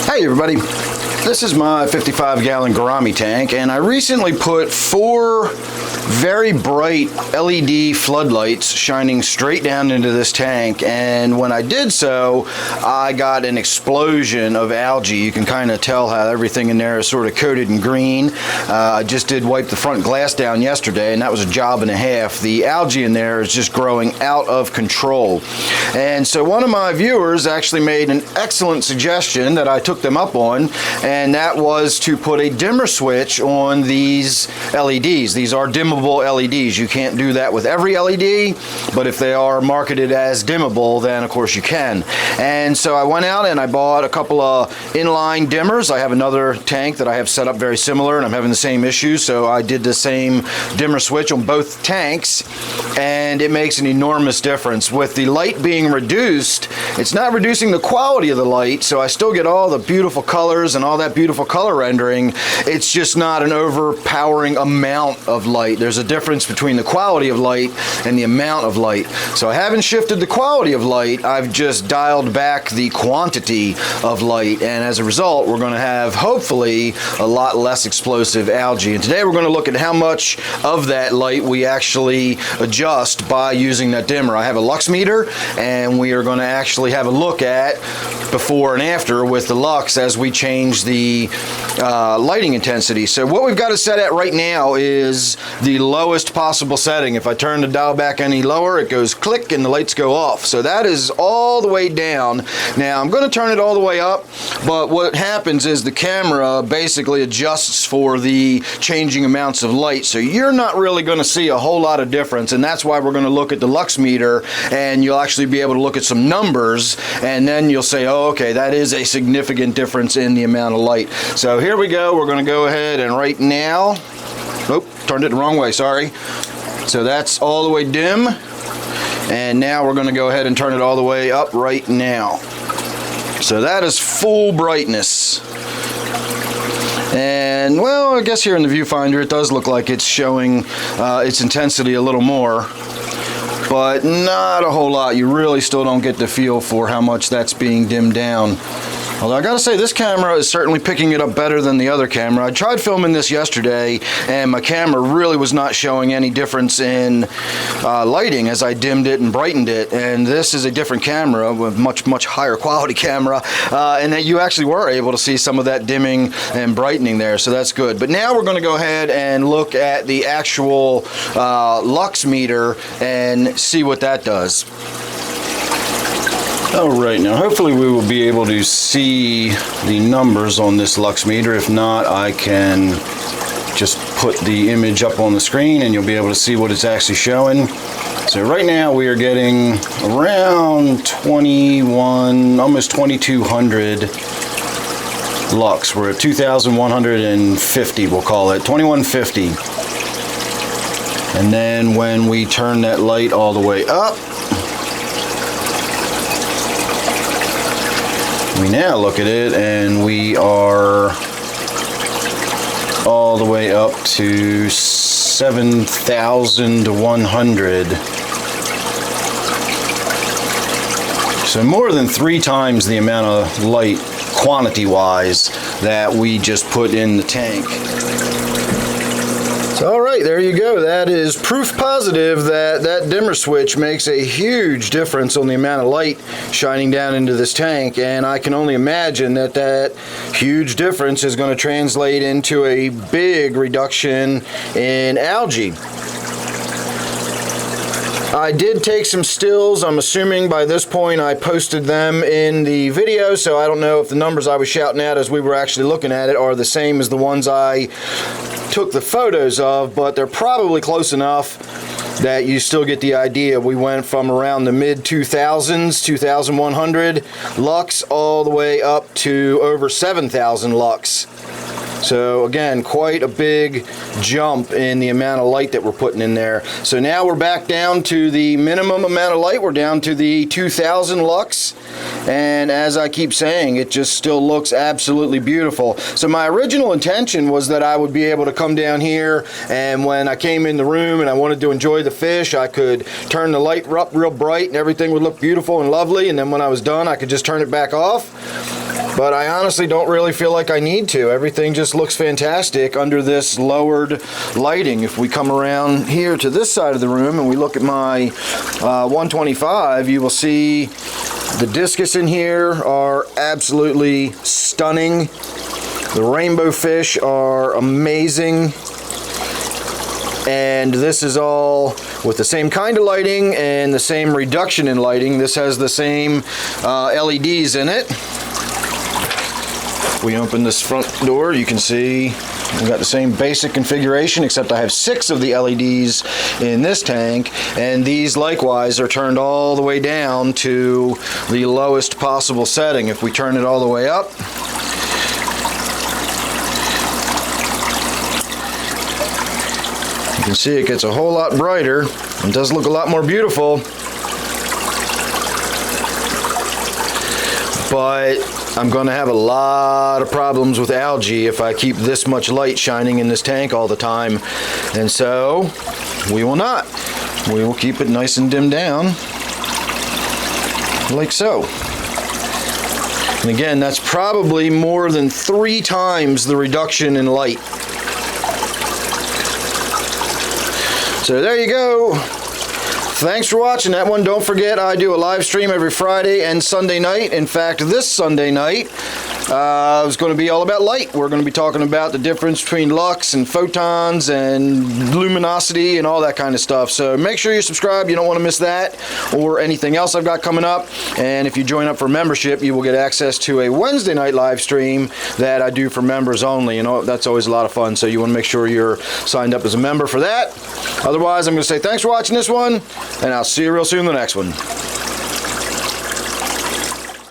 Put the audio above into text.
Hey everybody, this is my 55-gallon gourami tank, and I recently put 4 very bright LED floodlights shining straight down into this tank, and when I did so, I got an explosion of algae. You can kind of tell how everything in there is sort of coated in green. I just did wipe the front glass down yesterday, and that was a job and a half. The algae in there is just growing out of control. And so one of my viewers actually made an excellent suggestion that I took them up on, and that was to put a dimmer switch on these LEDs. These are dimmable LEDs. You can't do that with every LED, but if they are marketed as dimmable, then of course you can. And so I went out and I bought a couple of inline dimmers. I have another tank that I have set up very similar, and I'm having the same issue, so I did the same dimmer switch on both tanks, and it makes an enormous difference. With the light being reduced, it's not reducing the quality of the light, so I still get all the beautiful colors and all that beautiful color rendering. It's just not an overpowering amount of light. There's a difference between the quality of light and the amount of light. So I haven't shifted the quality of light, I've just dialed back the quantity of light, and as a result we're going to have hopefully a lot less explosive algae. And today we're going to look at how much of that light we actually adjust by using that dimmer. I have a lux meter, and we are going to actually have a look at before and after with the lux as we change the lighting intensity. So what we've got it set at right now is the lowest possible setting. If I turn the dial back any lower, it goes click and the lights go off. So that is all the way down. Now I'm going to turn it all the way up, but what happens is the camera basically adjusts for the changing amounts of light, so you're not really going to see a whole lot of difference, and that's why we're going to look at the lux meter, and you'll actually be able to look at some numbers, and then you'll say, oh, okay, that is a significant difference in the amount of light. So here we go. We're going to go ahead and right now, oh, turned it the wrong way, sorry. So that's all the way dim, and now we're going to go ahead and turn it all the way up right now. So that is full brightness. And well, I guess here in the viewfinder it does look like it's showing its intensity a little more, but not a whole lot. You really still don't get the feel for how much that's being dimmed down. Although I gotta say, this camera is certainly picking it up better than the other camera. I tried filming this yesterday, and my camera really was not showing any difference in lighting as I dimmed it and brightened it. And this is a different camera, with much higher quality camera, and that you actually were able to see some of that dimming and brightening there, so that's good. But now we're gonna go ahead and look at the actual lux meter and see what that does. Alright, now hopefully we will be able to see the numbers on this lux meter. If not, I can just put the image up on the screen and you'll be able to see what it's actually showing. So right now we are getting around 21, almost 2200 lux. We're at 2150, we'll call it, 2150. And then when we turn that light all the way up, we now look at it and we are all the way up to 7,100. So more than 3 times the amount of light quantity-wise that we just put in the tank. All right, there you go. That is proof positive that that dimmer switch makes a huge difference on the amount of light shining down into this tank, and I can only imagine that that huge difference is going to translate into a big reduction in algae. I did take some stills. I'm assuming by this point I posted them in the video, so I don't know if the numbers I was shouting at as we were actually looking at it are the same as the ones I took the photos of, but they're probably close enough that you still get the idea. We went from around the mid 2000s, 2100 lux, all the way up to over 7,000 lux. So again, quite a big jump in the amount of light that we're putting in there. So now we're back down to the minimum amount of light. We're down to the 2000 lux. And as I keep saying, it just still looks absolutely beautiful. So my original intention was that I would be able to come down here, and when I came in the room and I wanted to enjoy the fish, I could turn the light up real bright and everything would look beautiful and lovely, and then when I was done I could just turn it back off. But I honestly don't really feel like I need to. Everything just looks fantastic under this lowered lighting. If we come around here to this side of the room and we look at my 125, you will see the discus in here are absolutely stunning. The rainbow fish are amazing. And this is all with the same kind of lighting and the same reduction in lighting. This has the same LEDs in it. We open this front door, you can see we've got the same basic configuration, except I have 6 of the LEDs in this tank, and these likewise are turned all the way down to the lowest possible setting. If we turn it all the way up, you can see it gets a whole lot brighter and does look a lot more beautiful. But I'm going to have a lot of problems with algae if I keep this much light shining in this tank all the time. And so we will not. We will keep it nice and dimmed down, like so. And again, that's probably more than 3 times the reduction in light. So there you go. Thanks for watching that one. Don't forget, I do a live stream every Friday and Sunday night. In fact, this Sunday night is going to be all about light. We're going to be talking about the difference between lux and photons and luminosity and all that kind of stuff. So make sure you subscribe. You don't want to miss that or anything else I've got coming up. And if you join up for membership, you will get access to a Wednesday night live stream that I do for members only. You know, that's always a lot of fun. So you want to make sure you're signed up as a member for that. Otherwise, I'm going to say thanks for watching this one, and I'll see you real soon in the next one.